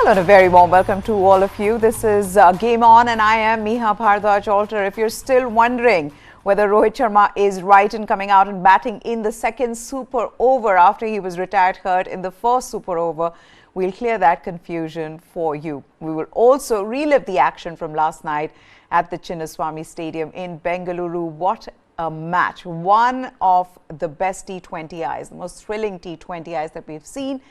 Hello and a very warm welcome to all of you. This is Game On and I am Miha Bhardwaj Alter. If you're still wondering whether Rohit Sharma is right in coming out and batting in the second super over after he was retired hurt in the first super over, we'll clear that confusion for you. We will also relive the action from last night at the Chinnaswamy Stadium in Bengaluru. What a match. One of the best T20Is, the most thrilling T20Is that we've seen.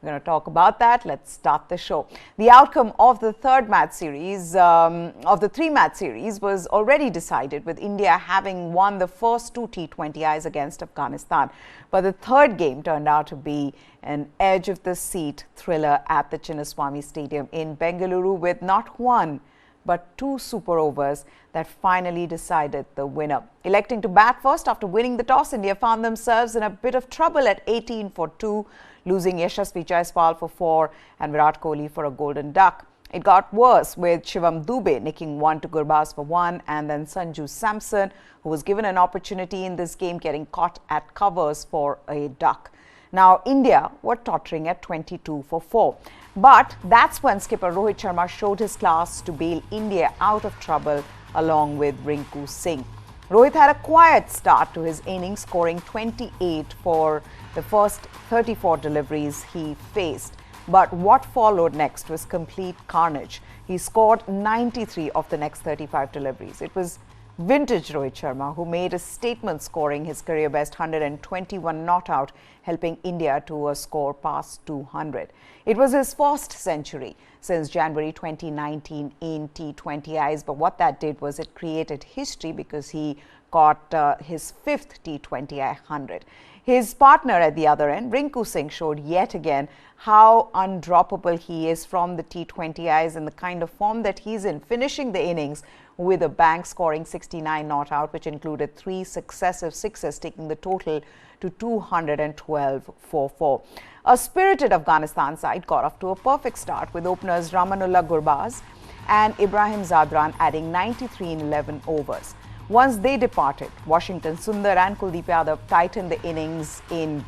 We're going to talk about that. Let's start the show. The outcome of the third match series, of the three-match series, was already decided, with India having won the first two T20Is against Afghanistan. But the third game turned out to be an edge-of-the-seat thriller at the Chinnaswamy Stadium in Bengaluru, with not one but two super overs that finally decided the winner. Electing to bat first after winning the toss, India found themselves in a bit of trouble at 18 for 2, losing Yashasvi Jaiswal for 4 and Virat Kohli for a golden duck. It got worse, with Shivam Dube nicking 1 to Gurbaz for 1, and then Sanju Samson, who was given an opportunity in this game, getting caught at covers for a duck. Now, India were tottering at 22 for 4. But that's when skipper Rohit Sharma showed his class to bail India out of trouble along with Rinku Singh. Rohit had a quiet start to his innings, scoring 28 for the first 34 deliveries he faced. But what followed next was complete carnage. He scored 93 of the next 35 deliveries. It was vintage Rohit Sharma who made a statement, scoring his career best 121 not out, helping India to a score past 200. It was his first century since January 2019 in T20Is, but what that did was it created history because he got his fifth T20I 100. His partner at the other end, Rinku Singh, showed yet again how undroppable he is from the T20Is and the kind of form that he's in, finishing the innings with a bang, scoring 69 not out, which included 3 successive sixes, taking the total to 212 for 4. A spirited Afghanistan side got off to a perfect start, with openers Ramanullah Gurbaz and Ibrahim Zadran adding 93 in 11 overs. Once they departed, Washington Sundar and Kuldeep Yadav tightened the innings in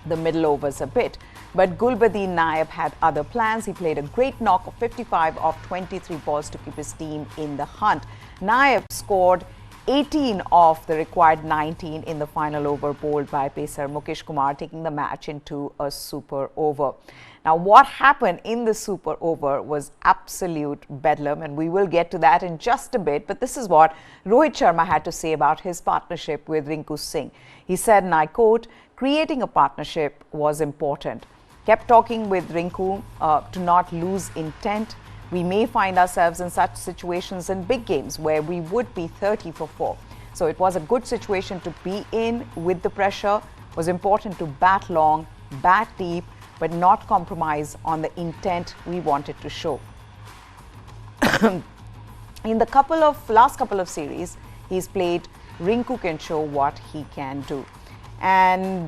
the middle overs a bit. But Gulbadin Naib had other plans. He played a great knock of 55 off 23 balls to keep his team in the hunt. Naib scored 18 of the required 19 in the final over, bowled by pacer Mukesh Kumar, taking the match into a super over. Now, what happened in the super over was absolute bedlam, and we will get to that in just a bit. But this is what Rohit Sharma had to say about his partnership with Rinku Singh. He said, and I quote, "Creating a partnership was important. Kept talking with Rinku to not lose intent. We may find ourselves in such situations in big games where we would be 30 for 4. So it was a good situation to be in with the pressure. It was important to bat long, bat deep, but not compromise on the intent we wanted to show." In the last couple of series he's played, Rinku can show what he can do. And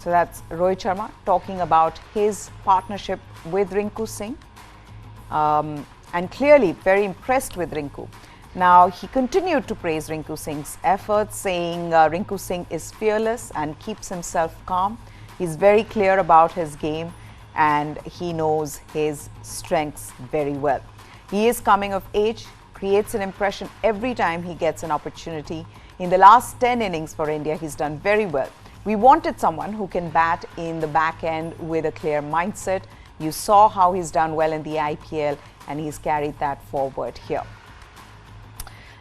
so that's Rohit Sharma talking about his partnership with Rinku Singh, and clearly very impressed with Rinku. Now, he continued to praise Rinku Singh's efforts, saying Rinku Singh is fearless and keeps himself calm. He's very clear about his game and he knows his strengths very well. He is coming of age, creates an impression every time he gets an opportunity. In the last 10 innings for India, he's done very well. We wanted someone who can bat in the back end with a clear mindset. You saw how he's done well in the IPL, and he's carried that forward here.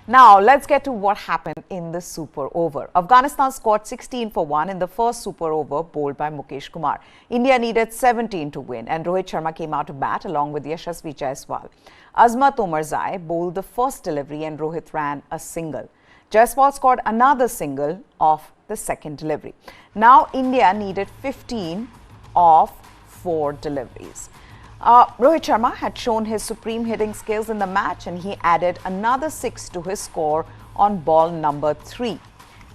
Now, let's get to what happened in the super over. Afghanistan scored 16 for 1 in the first super over, bowled by Mukesh Kumar. India needed 17 to win, and Rohit Sharma came out to bat along with Yashasvi Jaiswal. Azmat Omarzai bowled the first delivery and Rohit ran a single. Jaiswal scored another single off the second delivery. Now, India needed 15 of 4 deliveries. Rohit Sharma had shown his supreme hitting skills in the match, and he added another 6 to his score on ball number 3,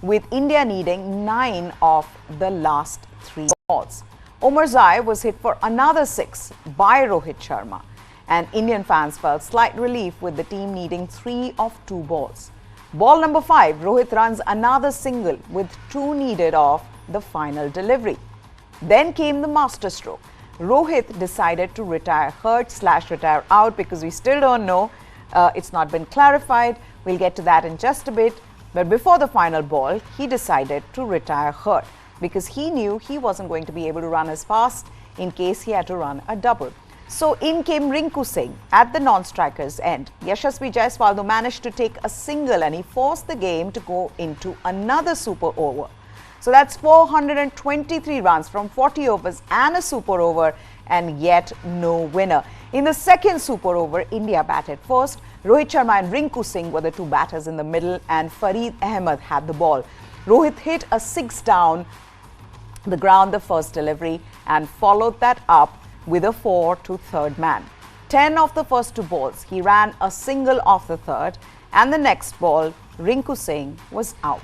with India needing 9 of the last 3 balls. Omarzai was hit for another 6 by Rohit Sharma, and Indian fans felt slight relief with the team needing 3 of 2 balls. Ball number 5, Rohit runs another single with 2 needed off the final delivery. Then came the masterstroke. Rohit decided to retire hurt / retire out because we still don't know. It's not been clarified. We'll get to that in just a bit. But before the final ball, he decided to retire hurt because he knew he wasn't going to be able to run as fast in case he had to run a double. So in came Rinku Singh at the non-striker's end. Yashasvi Jaiswal managed to take a single and he forced the game to go into another super over. So that's 423 runs from 40 overs and a super over, and yet no winner. In the second super over, India batted first. Rohit Sharma and Rinku Singh were the two batters in the middle, and Farid Ahmed had the ball. Rohit hit a six down the ground the first delivery and followed that up with a 4 to third man. 10 of the first two balls, he ran a single off the third, and the next ball, Rinku Singh was out.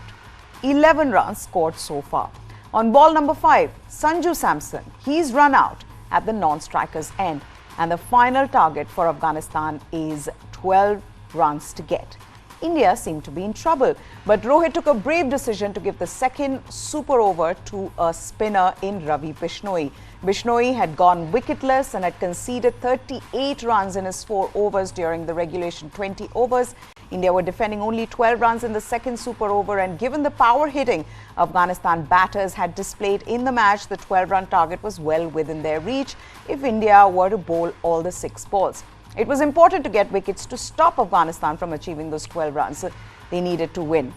11 runs scored so far. On ball number 5, Sanju Samson, he's run out at the non-striker's end, and the final target for Afghanistan is 12 runs to get. India seemed to be in trouble, but Rohit took a brave decision to give the second super over to a spinner in Ravi Bishnoi. Bishnoi had gone wicketless and had conceded 38 runs in his 4 overs during the regulation 20 overs. India were defending only 12 runs in the second super over, and given the power hitting Afghanistan batters had displayed in the match, the 12-run target was well within their reach if India were to bowl all the 6 balls. It was important to get wickets to stop Afghanistan from achieving those 12 runs they needed to win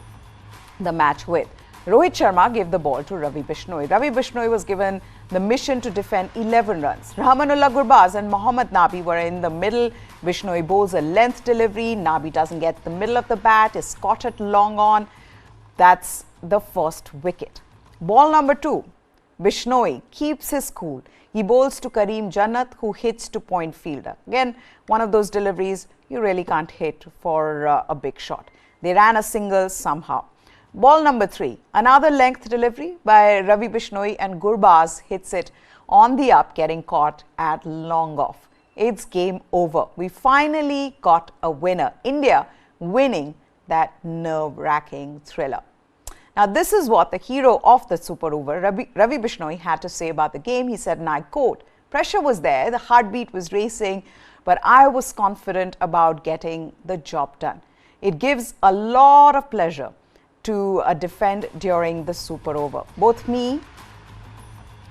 the match with. Rohit Sharma gave the ball to Ravi Bishnoi. Ravi Bishnoi was given the mission to defend 11 runs. Rahmanullah Gurbaz and Mohammad Nabi were in the middle. Bishnoi bowls a length delivery. Nabi doesn't get the middle of the bat, is caught at long on. That's the first wicket. Ball number 2. Bishnoi keeps his cool. He bowls to Kareem Jannat, who hits to point fielder. Again, one of those deliveries you really can't hit for a big shot. They ran a single somehow. Ball number 3, another length delivery by Ravi Bishnoi, and Gurbaz hits it on the up, getting caught at long off. It's game over. We finally got a winner. India winning that nerve-wracking thriller. Now, this is what the hero of the super over, Ravi Bishnoi, had to say about the game. He said, and I quote, "Pressure was there, the heartbeat was racing, but I was confident about getting the job done. It gives a lot of pleasure to defend during the super over. Both me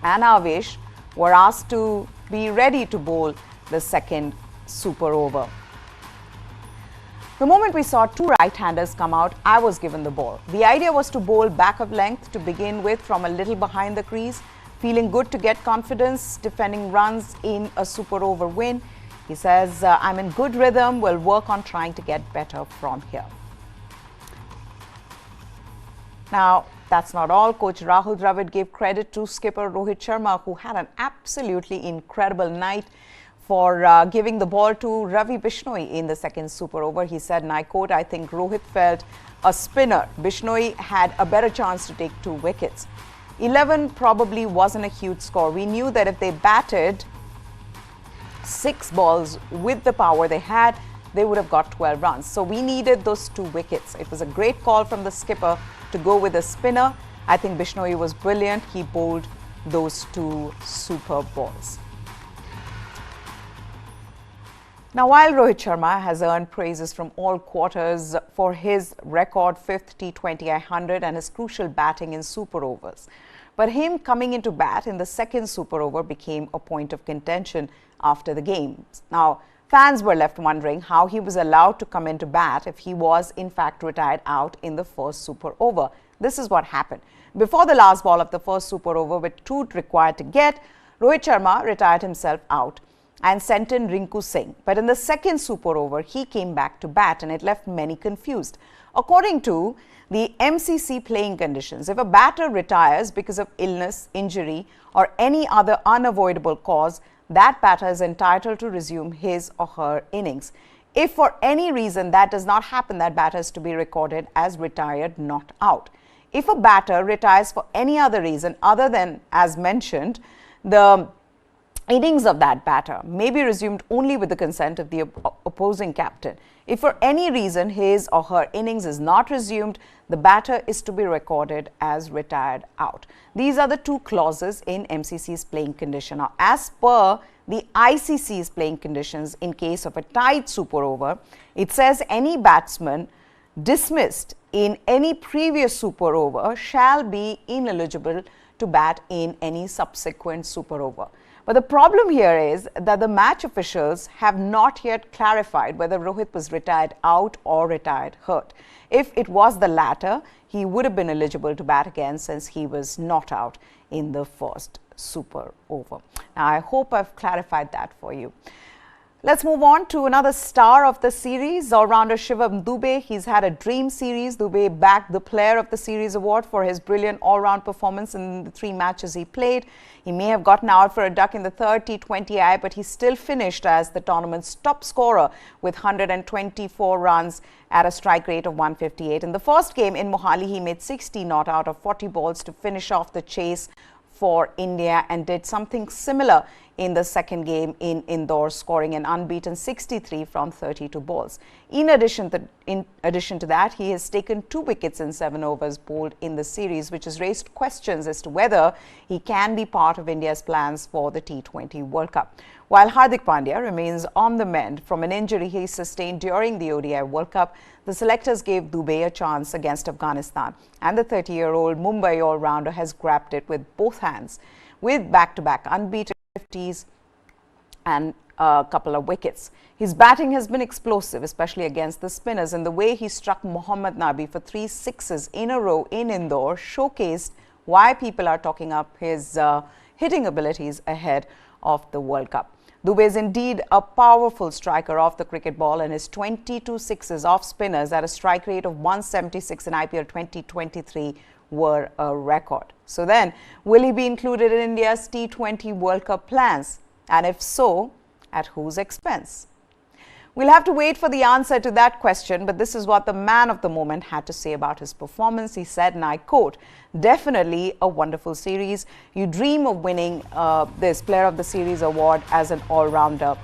and Avesh were asked to be ready to bowl the second super over. The moment we saw 2 right-handers come out, I was given the ball. The idea was to bowl back of length to begin with from a little behind the crease, feeling good to get confidence, defending runs in a super over win." He says, "I'm in good rhythm, we'll work on trying to get better from here." Now, that's not all. Coach Rahul Dravid gave credit to skipper Rohit Sharma, who had an absolutely incredible night, for giving the ball to Ravi Bishnoi in the second super over. He said, and I quote, "I think Rohit felt a spinner. Bishnoi had a better chance to take 2 wickets. 11 probably wasn't a huge score. We knew that if they batted 6 balls with the power they had, they would have got 12 runs. So we needed those 2 wickets. It was a great call from the skipper to go with a spinner. I think Bishnoi was brilliant. He bowled those 2 super balls." Now, while Rohit Sharma has earned praises from all quarters for his record 5th T20 100 and his crucial batting in super overs, but him coming into bat in the second super over became a point of contention after the game. Now, fans were left wondering how he was allowed to come into bat if he was in fact retired out in the first super over. This is what happened. Before the last ball of the first super over, with 2 required to get, Rohit Sharma retired himself out and sent in Rinku Singh. But in the second super over, he came back to bat, and it left many confused. According to the MCC playing conditions, if a batter retires because of illness, injury, or any other unavoidable cause, that batter is entitled to resume his or her innings. If for any reason that does not happen, that batter is to be recorded as retired, not out. If a batter retires for any other reason other than as mentioned, the innings of that batter may be resumed only with the consent of the opposing captain. If for any reason his or her innings is not resumed, the batter is to be recorded as retired out. These are the two clauses in MCC's playing condition. Now, as per the ICC's playing conditions, in case of a tied super over, it says any batsman dismissed in any previous super over shall be ineligible to bat in any subsequent super over. But the problem here is that the match officials have not yet clarified whether Rohit was retired out or retired hurt. If it was the latter, he would have been eligible to bat again since he was not out in the first super over. Now, I hope I've clarified that for you. Let's move on to another star of the series, all-rounder Shivam Dube. He's had a dream series. Dube bagged the Player of the Series award for his brilliant all-round performance in the 3 matches he played. He may have gotten out for a duck in the third T20I, but he still finished as the tournament's top scorer with 124 runs at a strike rate of 158. In the first game in Mohali, he made 60 not out of 40 balls to finish off the chase for India and did something similar in the second game in Indore, scoring an unbeaten 63 from 32 balls. In addition to that, he has taken 2 wickets in 7 overs bowled in the series, which has raised questions as to whether he can be part of India's plans for the T20 World Cup. While Hardik Pandya remains on the mend from an injury he sustained during the ODI World Cup, the selectors gave Dube a chance against Afghanistan, and the 30-year-old Mumbai all-rounder has grabbed it with both hands, with back-to-back unbeaten 50s and a couple of wickets. His batting has been explosive, especially against the spinners, and the way he struck Mohammad Nabi for 3 sixes in a row in Indore showcased why people are talking up his hitting abilities ahead of the World Cup. Dube is indeed a powerful striker off the cricket ball, and his 22 sixes off spinners at a strike rate of 176 in IPL 2023 were a record. So then, will he be included in India's T20 World Cup plans? And if so, at whose expense? We'll have to wait for the answer to that question, but this is what the man of the moment had to say about his performance. He said, and I quote, "Definitely a wonderful series. You dream of winning this Player of the Series award as an all-rounder.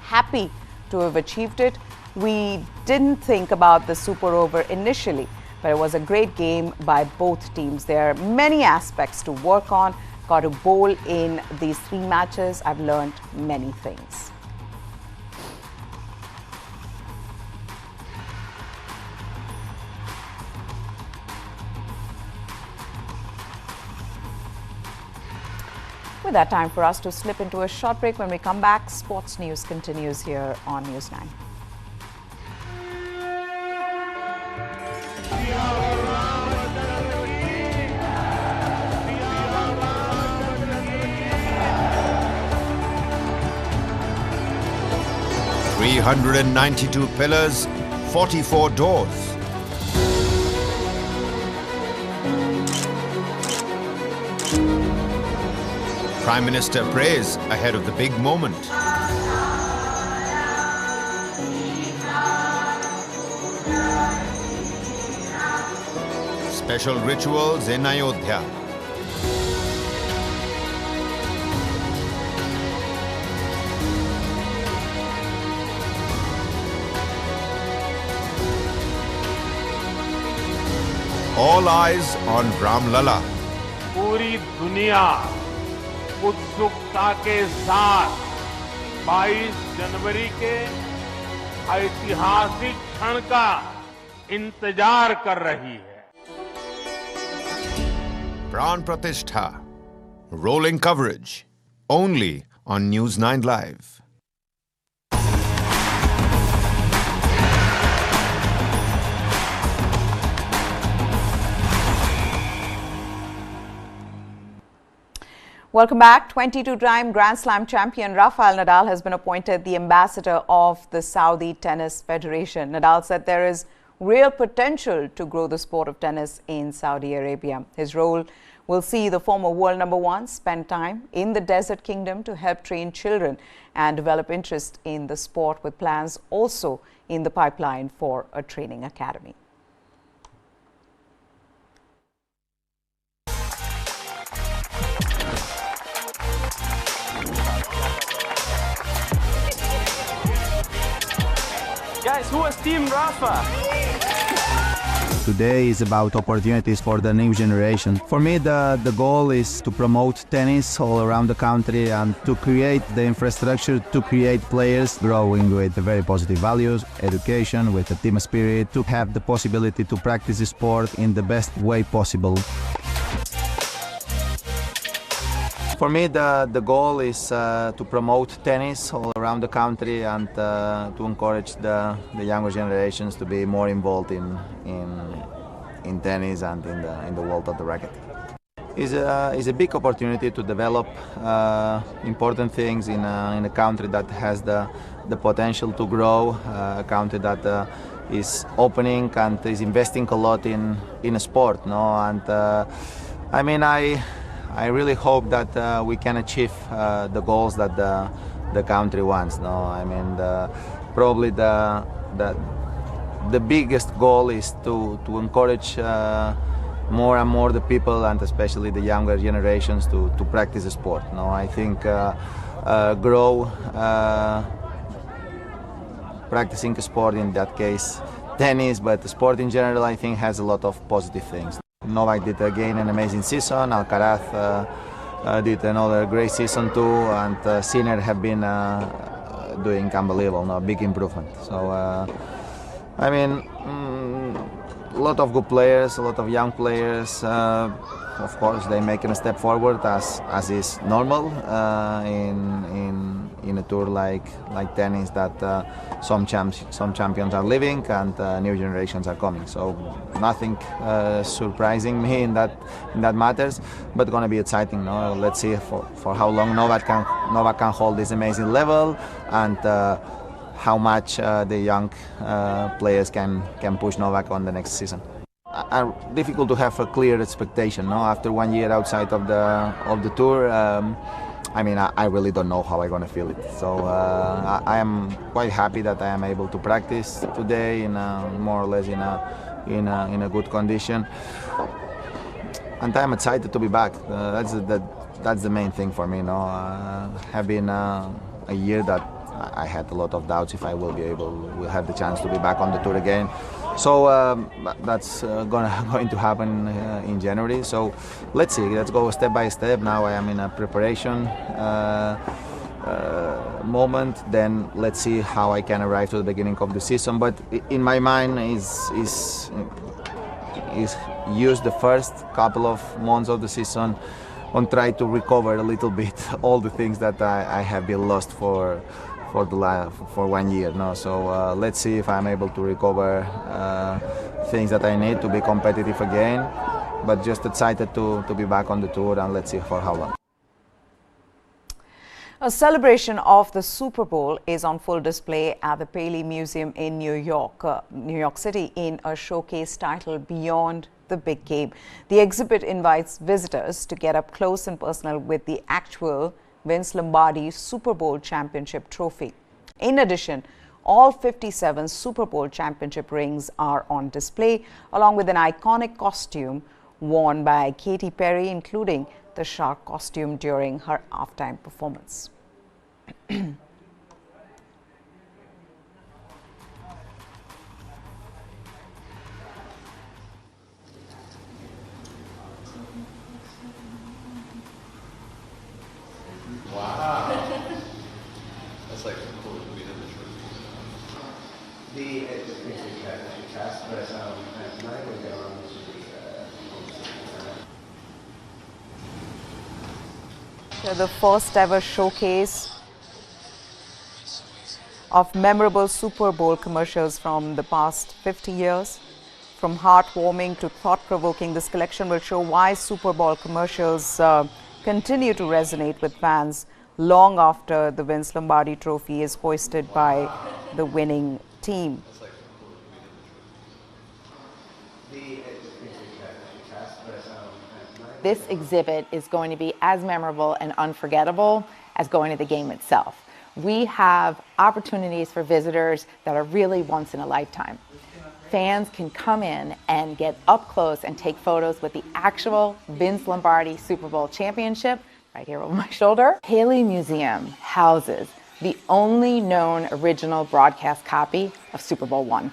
Happy to have achieved it. We didn't think about the super over initially, but it was a great game by both teams. There are many aspects to work on. Got to bowl in these 3 matches. I've learned many things." With that, time for us to slip into a short break. When we come back, sports news continues here on News 9. "392 pillars, 44 doors. Prime Minister prays ahead of the big moment. Special rituals in Ayodhya. All eyes on Ram Lala. पूरी दुनिया उत्सुकता के साथ 22 जनवरी के ऐतिहासिक क्षण का इंतजार कर रही है। Pran Pratishtha. Rolling coverage. Only on News 9 Live. Welcome back. 22-time Grand Slam champion Rafael Nadal has been appointed the ambassador of the Saudi Tennis Federation. Nadal said there is real potential to grow the sport of tennis in Saudi Arabia. His role will see the former world #1 spend time in the Desert Kingdom to help train children and develop interest in the sport, with plans also in the pipeline for a training academy. Guys, who is Team Rafa? Today is about opportunities for the new generation. For me, the goal is to promote tennis all around the country and to create the infrastructure to create players growing with very positive values, education, with a team spirit, to have the possibility to practice the sport in the best way possible. For me, the goal is to promote tennis all around the country and to encourage the younger generations to be more involved in tennis and in the world of the racket. It's a big opportunity to develop important things in a country that has the potential to grow, a country that is opening and is investing a lot in a sport. No? And I mean, I really hope that we can achieve the goals that the country wants. No, I mean probably the biggest goal is to encourage more and more the people and especially the younger generations to practice the sport. No, I think grow practicing a sport, in that case tennis, but the sport in general I think has a lot of positive things. Novak did again an amazing season, Alcaraz did another great season too, and Sinner have been doing unbelievable, no, big improvement. So I mean, a lot of good players, a lot of young players. Of course, they're making a step forward as is normal in a tour like tennis, that some champions are leaving and new generations are coming. So nothing surprising me in that matters, but gonna be exciting. No? Let's see for how long Novak can hold this amazing level and how much the young players can push Novak on the next season. Difficult to have a clear expectation. No, after 1 year outside of the tour, I mean, I really don't know how I'm gonna feel it. So I am quite happy that I am able to practice today in more or less in a good condition, and I'm excited to be back. That's the main thing for me. No, have been a year that I had a lot of doubts if I will have the chance to be back on the tour again. So that's going to happen in January. So let's see. Let's go step by step. Now I am in a preparation moment. Then let's see how I can arrive to the beginning of the season. But in my mind is use the first couple of months of the season on try to recover a little bit all the things that I have been lost for 1 year. No, so let's see if I'm able to recover things that I need to be competitive again. But just excited to be back on the tour, and let's see for how long. A celebration of the Super Bowl is on full display at the Paley Museum in New York City, in a showcase titled Beyond the Big Game. The exhibit invites visitors to get up close and personal with the actual Vince Lombardi Super Bowl championship trophy. In addition, all 57 Super Bowl championship rings are on display, along with an iconic costume worn by Katy Perry, including the shark costume during her halftime performance. Wow. That's like cool to be in the The first ever showcase of memorable Super Bowl commercials from the past 50 years. From heartwarming to thought-provoking, this collection will show why Super Bowl commercials continue to resonate with fans long after the Vince Lombardi trophy is hoisted by the winning team. This exhibit is going to be as memorable and unforgettable as going to the game itself. We have opportunities for visitors that are really once in a lifetime. Fans can come in and get up close and take photos with the actual Vince Lombardi Super Bowl championship right here over my shoulder. Paley Museum houses the only known original broadcast copy of Super Bowl I.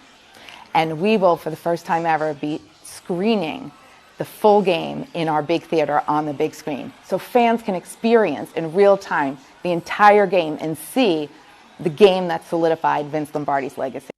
And we will, for the first time ever, be screening the full game in our big theater on the big screen. So fans can experience in real time the entire game and see the game that solidified Vince Lombardi's legacy.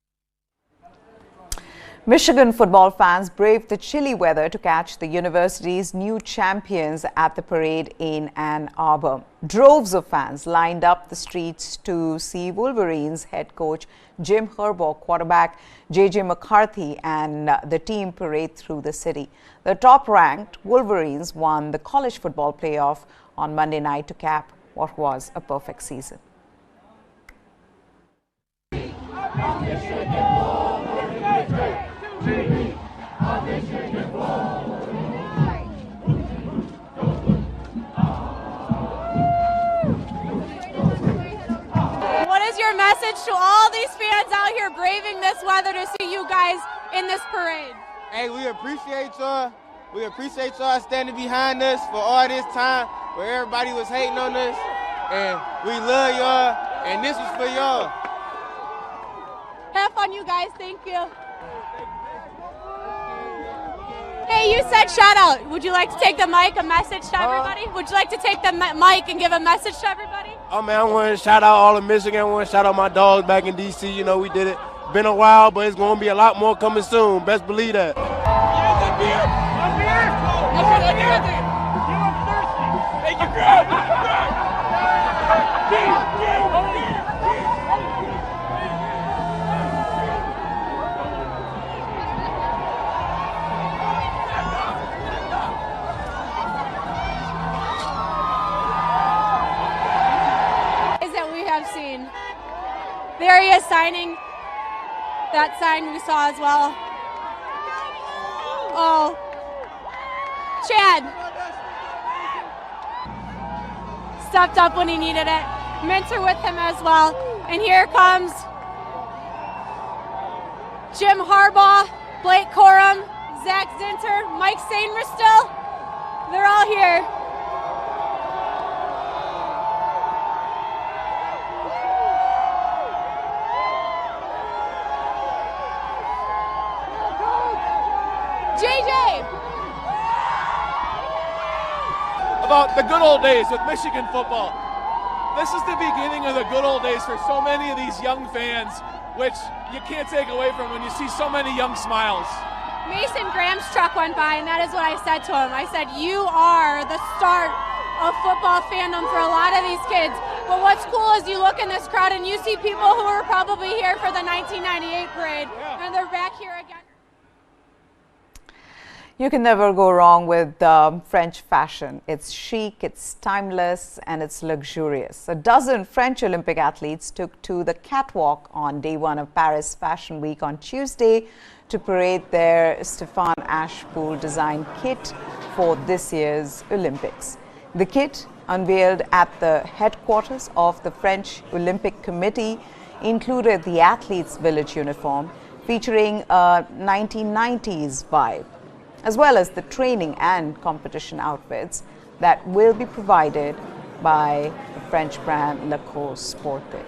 Michigan football fans braved the chilly weather to catch the university's new champions at the parade in Ann Arbor. Droves of fans lined up the streets to see Wolverines head coach Jim Harbaugh, quarterback J.J. McCarthy, and the team parade through the city. The top-ranked Wolverines won the college football playoff on Monday night to cap what was a perfect season. What is your message to all these fans out here braving this weather to see you guys in this parade? Hey, we appreciate y'all. We appreciate y'all standing behind us for all this time where everybody was hating on us. And we love y'all, and this is for y'all. Have fun, you guys. Thank you. Hey, you said shout out. Would you like to take the mic, a message to everybody? Would you like to take the mic and give a message to everybody? Oh, man, I want to shout out all of Michigan. I want to shout out my dogs back in D.C. You know, we did it. Been a while, but it's going to be a lot more coming soon. Best believe that. Thank you, crowd. Seen. There he is signing that sign we saw as well. Oh, Chad stepped up when he needed it. Minter with him as well. And here comes Jim Harbaugh, Blake Corum, Zach Zinter, Mike Sainristil. They're all here. About the good old days with Michigan football. This is the beginning of the good old days for so many of these young fans, which you can't take away from when you see so many young smiles. Mason Graham's truck went by, and that is what I said to him. I said, you are the start of football fandom for a lot of these kids. But what's cool is you look in this crowd and you see people who were probably here for the 1998 parade, and they're back here again. You can never go wrong with French fashion. It's chic, it's timeless, and it's luxurious. A dozen French Olympic athletes took to the catwalk on day one of Paris Fashion Week on Tuesday to parade their Stéphane Ashpool designed kit for this year's Olympics. The kit, unveiled at the headquarters of the French Olympic Committee, included the athletes' village uniform featuring a 1990s vibe, as well as the training and competition outfits that will be provided by the French brand Le Corps Sportif.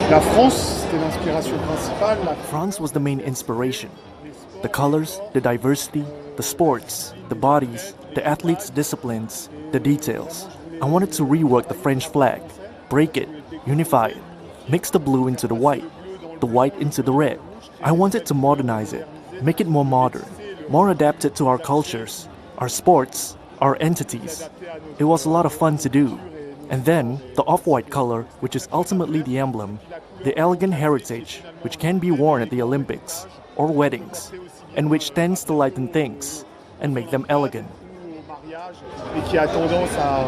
La France, c'était l'inspiration principale. France was the main inspiration. The colors, the diversity, the sports, the bodies, the athletes' disciplines, the details. I wanted to rework the French flag, break it, unify it, mix the blue into the white into the red. I wanted to modernize it, make it more modern, more adapted to our cultures, our sports, our entities. It was a lot of fun to do. And then, the off-white color, which is ultimately the emblem, the elegant heritage, which can be worn at the Olympics or weddings, and which tends to lighten things and make them elegant. Et qui a tendance à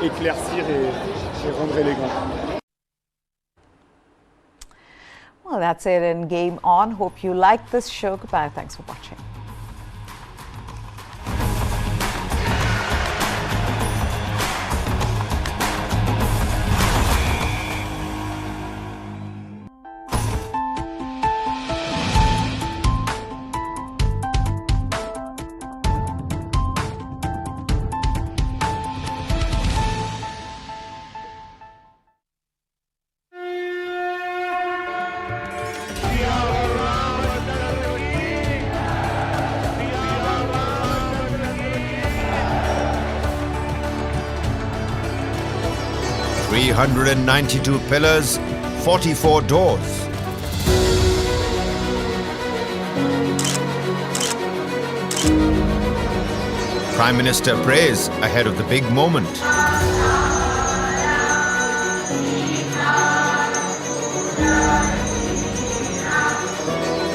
éclaircir et rendre élégant. Well, that's it in Game On. Hope you liked this show. Goodbye. Thanks for watching. $392 pillars, 44 doors. Prime Minister prays ahead of the big moment.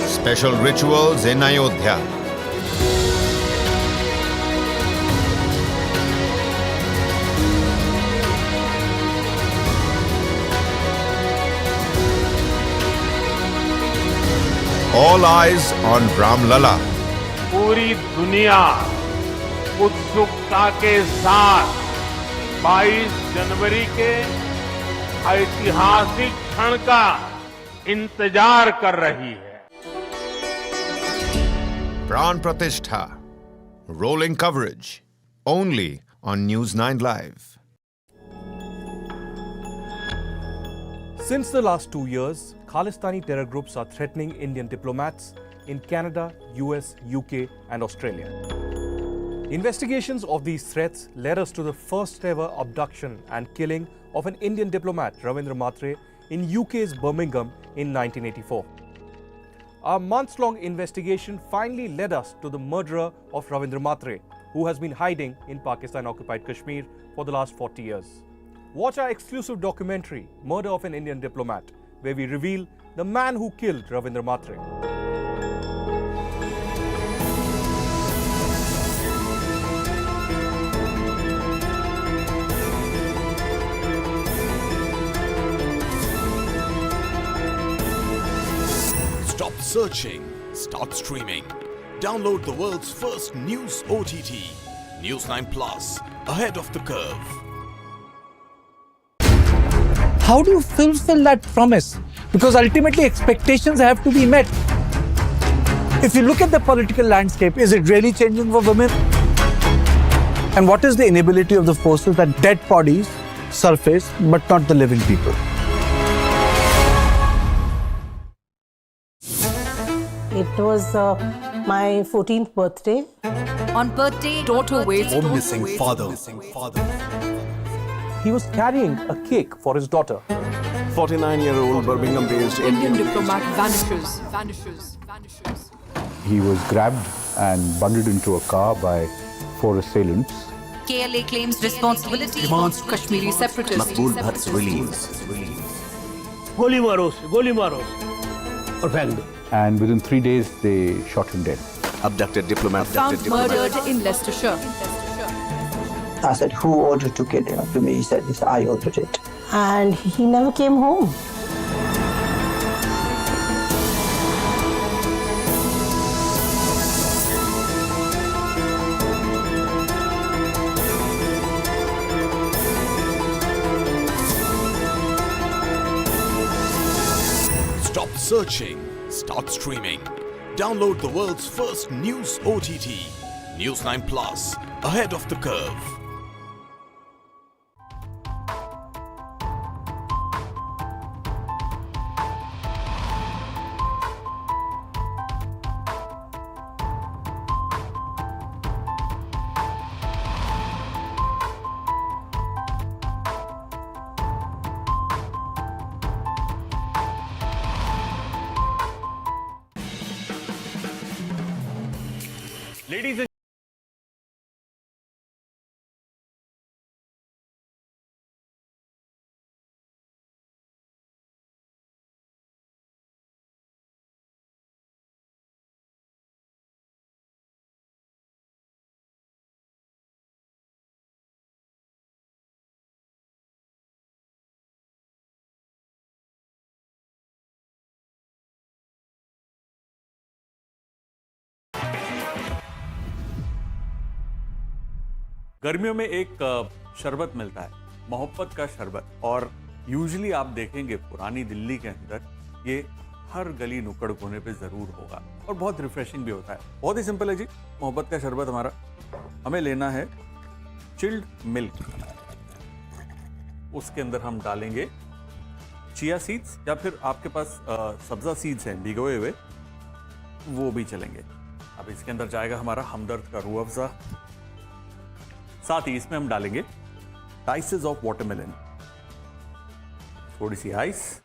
Special rituals in Ayodhya. All eyes on Ram Lala. पूरी दुनिया उत्सुकता के साथ 22 जनवरी के ऐतिहासिक क्षण का इंतजार कर रही है. Pran Pratishtha. Rolling coverage. Only on News 9 Live. Since the last 2 years, Khalistani terror groups are threatening Indian diplomats in Canada, US, UK and Australia. Investigations of these threats led us to the first ever abduction and killing of an Indian diplomat, Ravindra Matre, in UK's Birmingham in 1984. Our months-long investigation finally led us to the murderer of Ravindra Matre, who has been hiding in Pakistan-occupied Kashmir for the last 40 years. Watch our exclusive documentary, Murder of an Indian Diplomat, where we reveal the man who killed Ravindra Matre. Stop searching, start streaming. Download the world's first news OTT, News 9 Plus, ahead of the curve. How do you fulfill that promise? Because ultimately expectations have to be met. If you look at the political landscape, is it really changing for women? And what is the inability of the forces that dead bodies surface but not the living people? It was my 14th birthday. On birthday, daughter waits Home missing father. He was carrying a cake for his daughter. 49-year-old Birmingham-based Indian diplomat vanishes. He was grabbed and bundled into a car by 4 assailants. KLA claims responsibility. Demands Kashmiri separatists. Maqbool Bhatt's release. Goli maro, aur phek do. And within 3 days, they shot him dead. Abducted diplomat. Found murdered in Leicestershire. I said, who ordered to kill him? To me, he said, yes, I ordered it. And he never came home. Stop searching, start streaming. Download the world's first news OTT, News 9 Plus, ahead of the curve. Ladies and गर्मियों में एक शरबत मिलता है, मोहब्बत का शरबत, और यूजुअली आप देखेंगे पुरानी दिल्ली के अंदर ये हर गली नुक्कड़ कोने पे जरूर होगा और बहुत रिफ्रेशिंग भी होता है। बहुत ही सिंपल है जी, मोहब्बत का शरबत हमारा। हमें लेना है चिल्ड मिल्क, उसके अंदर हम डालेंगे चिया सीड्स या फिर आपके पास सब्जा सीड्स हैं भिगोए हुए, वो भी चलेंगे। अब इसके अंदर जाएगा हमारा हमदर्द का रूह अफ़ज़ा, साथ ही इसमें हम डालेंगे स्लाइसेस ऑफ वाटरमेलन, थोड़ी सी आइस,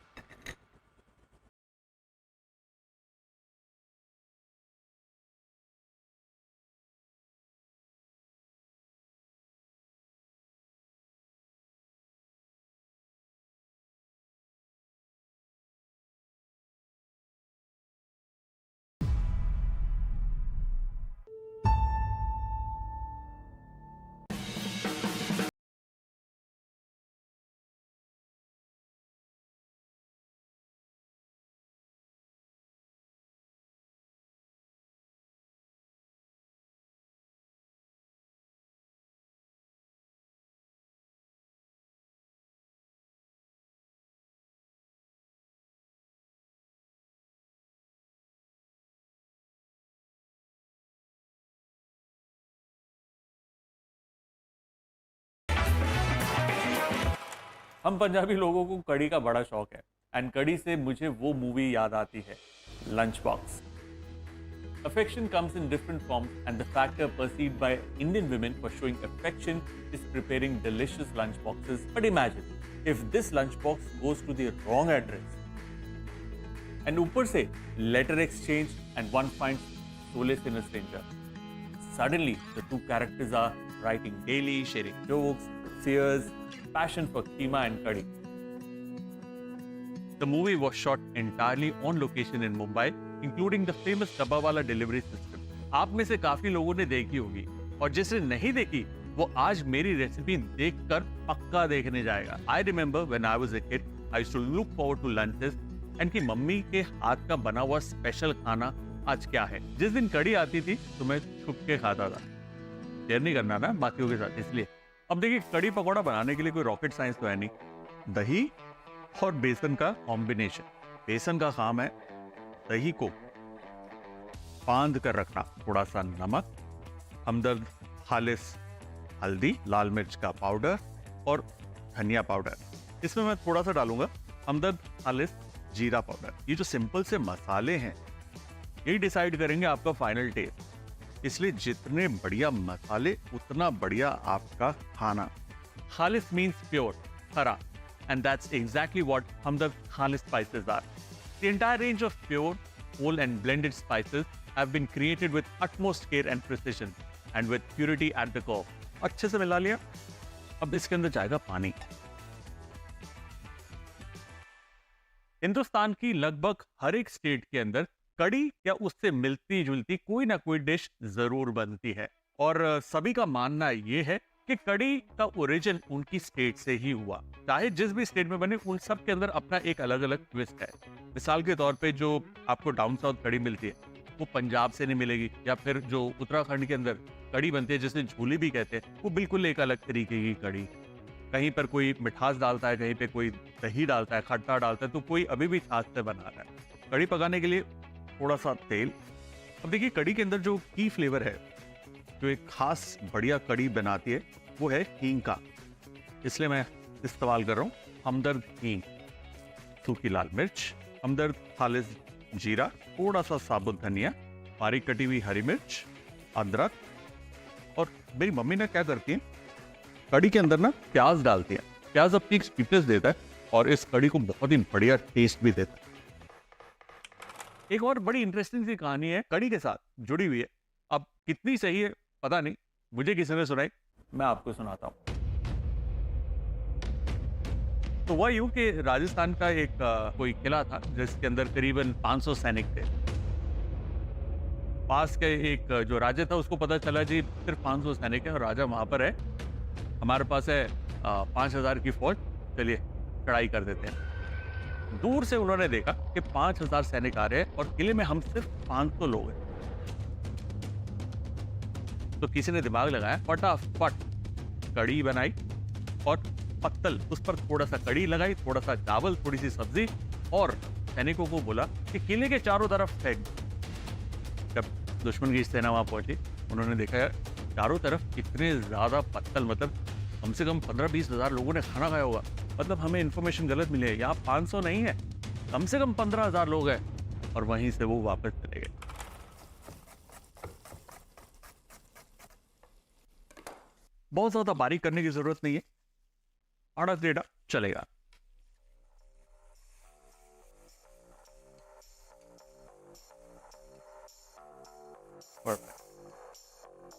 हम पंजाबी लोगों को कड़ी का बड़ा शौक है, एंड कड़ी से मुझे वो मूवी याद आती है, lunch box. Affection comes in different forms, and the factor perceived by Indian women for showing affection is preparing delicious lunch boxes. But imagine if this lunch box goes to the wrong address, and ऊपर से letter exchange and one finds solace in a stranger. Suddenly, the two characters are writing daily, sharing jokes, fears, passion for keema and curry. The movie was shot entirely on location in Mumbai, including the famous Dabbawala delivery system. आप में से काफी लोगों ने देखी होगी, और जिसने नहीं देखी वो आज मेरी रेसिपी देखकर पक्का देखने जाएगा। I remember when I was a kid, I used to look forward to lunches, and कि मम्मी के हाथ का बना हुआ स्पेशल खाना आज क्या है। जिस दिन कड़ी आती थी तो मैं छुप के खाता था, शेयर नहीं करना ना बाकियों के साथ, इसलिए। अब देखिए, कड़ी पकौड़ा बनाने के लिए कोई रॉकेट साइंस तो है नहीं। दही और बेसन का कॉम्बिनेशन। बेसन का काम है दही को बांध कर रखना, थोड़ा सा नमक, हमदर्द खालिस हल्दी, लाल मिर्च का पाउडर और धनिया पाउडर। इसमें मैं थोड़ा सा डालूंगा हमदर्द खालिस जीरा पाउडर। ये जो सिंपल से मसाले हैं ये डिसाइड करेंगे आपका फाइनल टेस्ट, इसलिए जितने बढ़िया मसाले उतना बढ़िया आपका खाना। खालिस मीन्स प्योर, हरा, and that's exactly what Hamdard Khalis spices are. The entire range of pure, whole and blended spices have been created with utmost care and precision and with purity at the core. अच्छे से मिला लिया। अब इसके अंदर जाएगा पानी। हिंदुस्तान की लगभग हर एक स्टेट के अंदर कड़ी या उससे मिलती जुलती कोई ना कोई डिश जरूर बनती है, और सभी का मानना ये है कि कड़ी का ओरिजिन उनकी स्टेट से ही हुआ। चाहे जिस भी स्टेट में बने, उन सब के अंदर अपना एक अलग अलग ट्विस्ट है। मिसाल के तौर पे जो आपको डाउन साउथ कड़ी मिलती है वो पंजाब से नहीं मिलेगी, या फिर जो उत्तराखंड के अंदर कड़ी बनती है जिसे झूली भी कहते हैं, वो बिल्कुल एक अलग तरीके की कड़ी। कहीं पर कोई मिठास डालता है, कहीं पे कोई दही डालता है, खट्टा डालता है, तो कोई अभी भी छाछ से बना रहा है। कड़ी पकाने के लिए थोड़ा सा तेल। अब देखिए, कड़ी के अंदर जो की फ्लेवर है, जो एक खास बढ़िया कड़ी बनाती है, वो है हींग का, इसलिए मैं इस्तेमाल कर रहा हूँ हमदर्द हींग, सूखी लाल मिर्च, हमदर्द खालिस जीरा, थोड़ा सा साबुत धनिया, बारीक कटी हुई हरी मिर्च, अदरक, और मेरी मम्मी ने क्या करती है, कड़ी के अंदर ना प्याज डालती है। प्याज अपनी एक स्वीटनेस देता है और इस कड़ी को बहुत ही बढ़िया टेस्ट भी देता है। एक और बड़ी इंटरेस्टिंग सी कहानी है कड़ी के साथ जुड़ी हुई है। अब कितनी सही है पता नहीं, मुझे किसी ने सुनाई, मैं आपको सुनाता हूँ। तो वह यूं कि राजस्थान का एक कोई किला था जिसके अंदर करीबन 500 सैनिक थे। पास के एक जो राजा था उसको पता चला जी सिर्फ 500 सैनिक है और राजा वहां पर है, हमारे पास है 5000 की फौज, चलिए चढ़ाई कर देते हैं। दूर से उन्होंने देखा कि 5000 सैनिक आ रहे हैं और किले में हम सिर्फ 500 लोग हैं। तो किसी ने दिमाग लगाया, फटाफट कड़ी बनाई और पत्तल, उस पर थोड़ा सा कड़ी लगाई, थोड़ा सा चावल, थोड़ी सी सब्जी और सैनिकों को बोला कि किले के चारों तरफ फेंक। जब दुश्मन की सेना वहां पहुंची, उन्होंने देखा यार चारों तरफ इतने ज्यादा पत्तल, मतलब कम से कम 15-20 हजार लोगों ने खाना खाया होगा। मतलब हमें इंफॉर्मेशन गलत मिली है, यहाँ 500 नहीं है, कम से कम 15,000 लोग हैं। और वहीं से वो वापस चले गए। बहुत ज्यादा बारीक करने की जरूरत नहीं है, आड़ा टेढ़ा चलेगा।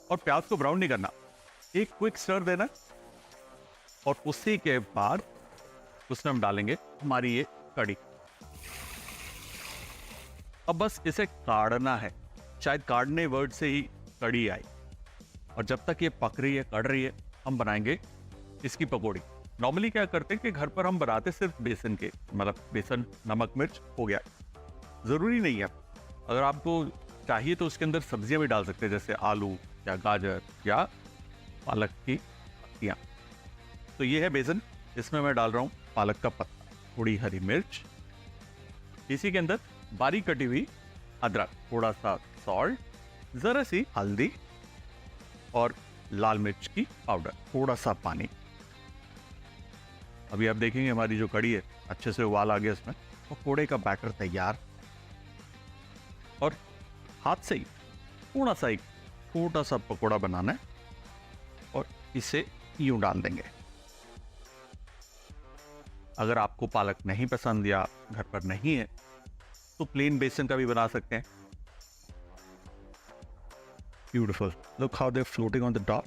और प्याज को ब्राउन नहीं करना, एक क्विक स्टर देना और उसी के बाद उसमें हम डालेंगे हमारी ये कड़ी। अब बस इसे काढ़ना है, शायद काढ़ने वर्ड से ही कड़ी आई। और जब तक ये पक रही है, कढ़ रही है, हम बनाएंगे इसकी पकौड़ी। नॉर्मली क्या करते हैं कि घर पर हम बनाते सिर्फ बेसन के, मतलब बेसन, नमक, मिर्च हो गया। जरूरी नहीं है, अगर आपको चाहिए तो उसके अंदर सब्जियां भी डाल सकते हैं, जैसे आलू या गाजर या पालक की पत्तियां। तो ये है बेसन, इसमें मैं डाल रहा हूं पालक का पत्ता, थोड़ी हरी मिर्च, इसी के अंदर बारीक कटी हुई अदरक, थोड़ा सा सॉल्ट, जरा सी हल्दी और लाल मिर्च की पाउडर, थोड़ा सा पानी। अभी आप देखेंगे हमारी जो कड़ी है अच्छे से उबाल आ गया इसमें, पकौड़े का बैटर तैयार। और हाथ से ही थोड़ा सा, एक छोटा सा पकौड़ा बनाना है और इसे यूं डाल देंगे। अगर आपको पालक नहीं पसंद या घर पर नहीं है तो प्लेन बेसन का भी बना सकते हैं। Beautiful, look how they floating on the top.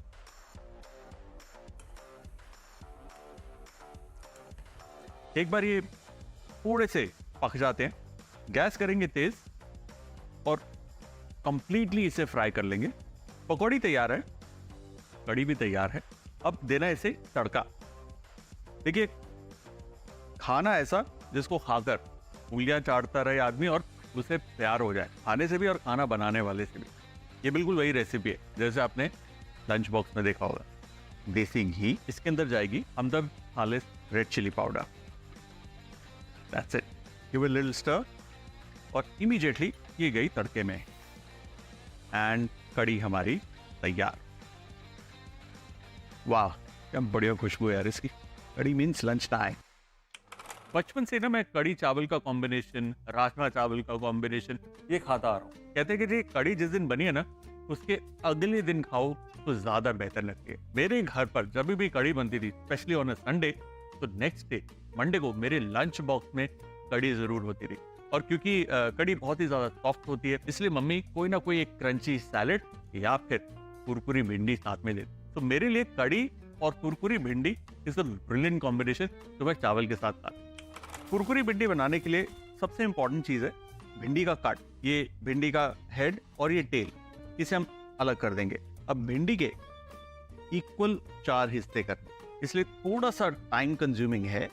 एक बार ये थोड़े से पक जाते हैं, गैस करेंगे तेज और कंप्लीटली इसे फ्राई कर लेंगे। पकौड़ी तैयार है, कड़ी भी तैयार है। अब देना इसे तड़का। देखिए, खाना ऐसा जिसको खाकर उंगलियां चाटता रहे आदमी और उसे प्यार हो जाए, खाने से भी और खाना बनाने वाले से भी। ये बिल्कुल वही रेसिपी है जैसे आपने लंच बॉक्स में देखा होगा। देसी घी, इसके अंदर जाएगी Hamdard Khalis red chilli powder. That's it. Give a little stir और इमीडिएटली ये गई तड़के में एंड कड़ी हमारी तैयार। वाह, क्या बढ़िया खुशबू है यार इसकी। कड़ी मीन्स लंच टाइम। बचपन से ना मैं कड़ी चावल का कॉम्बिनेशन, राजमा चावल का कॉम्बिनेशन ये खाता आ रहा हूँ। कहते हैं कि ये कड़ी जिस दिन बनी है ना, उसके अगले दिन खाओ तो ज्यादा बेहतर लगती है। मेरे घर पर जब भी कड़ी बनती थी, स्पेशली ऑन अ संडे, तो नेक्स्ट डे मंडे को मेरे लंच बॉक्स में कड़ी जरूर होती रही। और क्योंकि कड़ी बहुत ही ज्यादा सॉफ्ट होती है, इसलिए मम्मी कोई ना कोई एक क्रंची सैलेड या फिर कुरकुरी भिंडी साथ में देती। तो मेरे लिए कड़ी और कुरकुरी भिंडी इज अ ब्रिलियंट कॉम्बिनेशन जो मैं चावल के साथ खाता। कुरकुरी भिंडी बनाने के लिए सबसे इंपॉर्टेंट चीज है भिंडी का कट। ये भिंडी का हेड और ये टेल, इसे हम अलग कर देंगे। अब भिंडी के इक्वल 4 हिस्से करने, इसलिए थोड़ा सा टाइम कंज्यूमिंग है,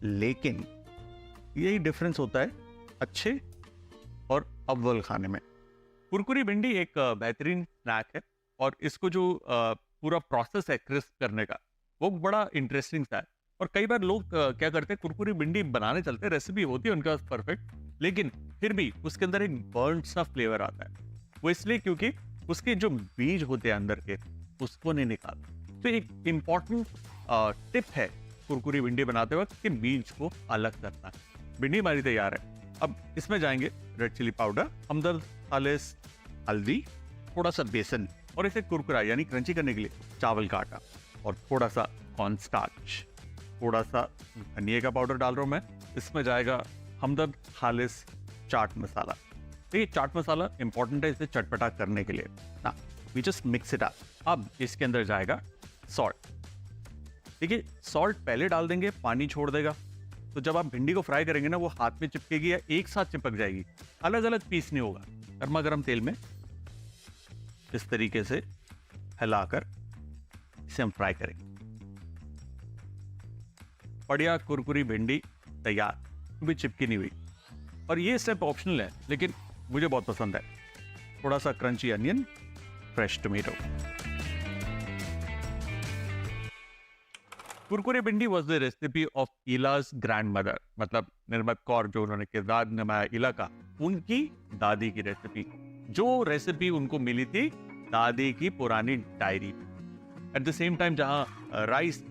लेकिन यही डिफरेंस होता है अच्छे और अव्वल खाने में। कुरकुरी भिंडी एक बेहतरीन स्नैक है और इसको जो पूरा प्रोसेस है क्रिस्प करने का, वो बड़ा इंटरेस्टिंग सा है। और कई बार लोग क्या करते हैं, कुरकुरी भिंडी बनाने चलते हैं, रेसिपी होती है उनका परफेक्ट, लेकिन फिर भी उसके अंदर एक बर्न सा फ्लेवर आता है। वो इसलिए क्योंकि उसके जो बीज होते हैं अंदर के, उसको नहीं निकालते। तो एक इंपॉर्टेंट टिप है कुरकुरी भिंडी बनाते वक्त कि बीज को अलग करना है। भिंडी हमारी तैयार है। अब इसमें जाएंगे रेड चिली पाउडर, हमदर्द खालिस हल्दी, थोड़ा सा बेसन और इसे कुरकुरा यानी क्रंची करने के लिए चावल का आटा और थोड़ा सा कॉर्न स्टार्च, थोड़ा सा धनिया का पाउडर डाल रहा हूं मैं। इसमें जाएगा हमदर्द खालिस चाट मसाला ये चाट मसाला इंपॉर्टेंट है इसे चटपटा करने के लिए ना। We just mix it up. अब इसके अंदर जाएगा सॉल्ट। देखिए सॉल्ट पहले डाल देंगे, पानी छोड़ देगा, तो जब आप भिंडी को फ्राई करेंगे ना वो हाथ में चिपकेगी या एक साथ चिपक जाएगी, अलग अलग पीस नहीं होगा। गर्मा गर्म तेल में इस तरीके से हिलाकर इसे हम फ्राई करेंगे। बढ़िया कुरकुरी भिंडी तैयार, भी चिपकी नहीं हुई। और ये स्टेप ऑप्शनल है लेकिन मुझे बहुत पसंद है। थोड़ा सा crunchy onion, fresh tomato. Kurkure bhindi was the recipe of Ila's grandmother, मतलब निर्मत कौर जो उन्होंने किरदार निभाया इला का, उनकी दादी की रेसिपी, जो रेसिपी उनको मिली थी दादी की पुरानी diary. At the same time जहां राइस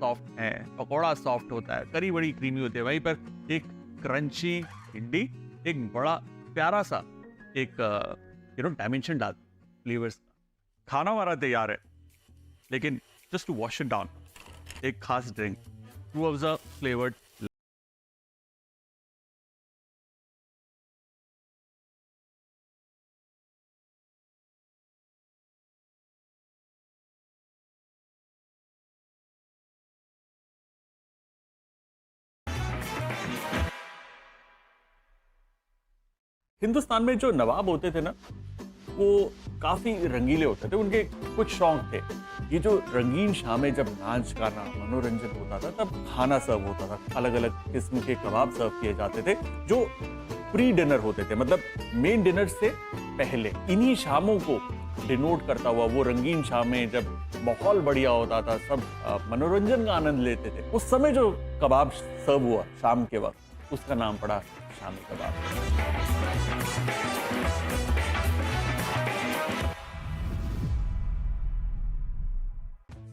सॉफ्ट है, पकौड़ा सॉफ्ट होता है, करी बड़ी क्रीमी होती है, वहीं पर एक क्रंची भिंडी एक बड़ा प्यारा सा एक डायमेंशन डाल फ्लेवर्स का। खाना हमारा तैयार है, लेकिन just to wash it down एक खास ड्रिंक, टू अफजा फ्लेवर्ड। हिंदुस्तान में जो नवाब होते थे ना, वो काफी रंगीले होते थे, उनके कुछ शौक थे। ये जो रंगीन शामें जब नाच गाना मनोरंजन होता था तब खाना सर्व होता था, अलग अलग किस्म के कबाब सर्व किए जाते थे जो प्री डिनर होते थे, मतलब मेन डिनर से पहले। इन्हीं शामों को डिनोट करता हुआ वो रंगीन शामें, जब माहौल बढ़िया होता था, सब मनोरंजन का आनंद लेते थे, उस समय जो कबाब सर्व हुआ शाम के वक्त, उसका नाम पड़ा शामी कबाब।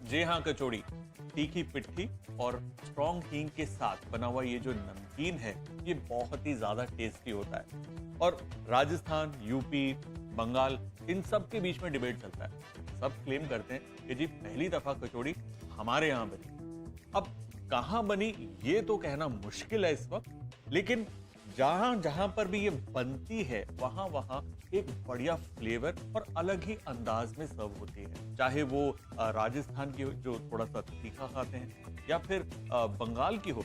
जी हाँ, कचौड़ी तीखी पिट्ठी और स्ट्रॉन्ग हींग के साथ बना हुआ ये जो नमकीन है, ये बहुत ही ज्यादा टेस्टी होता है। और राजस्थान, यूपी, बंगाल, इन सब के बीच में डिबेट चलता है। सब क्लेम करते हैं कि जी पहली दफा कचौड़ी हमारे यहाँ बनी। अब कहाँ बनी ये तो कहना मुश्किल है इस वक्त, लेकिन जहां जहां पर भी ये बनती है वहां वहां एक बढ़िया फ्लेवर और अलग ही अंदाज में सर्व होती है। चाहे वो राजस्थान की हो जो थोड़ा सा तीखा खाते हैं, या फिर बंगाल की हो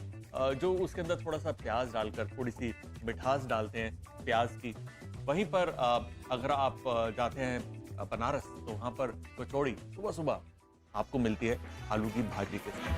जो उसके अंदर थोड़ा सा प्याज डालकर थोड़ी सी मिठास डालते हैं प्याज की। वहीं पर अगर आप जाते हैं बनारस तो वहां पर कचौड़ी सुबह सुबह आपको मिलती है आलू की भाजी के साथ।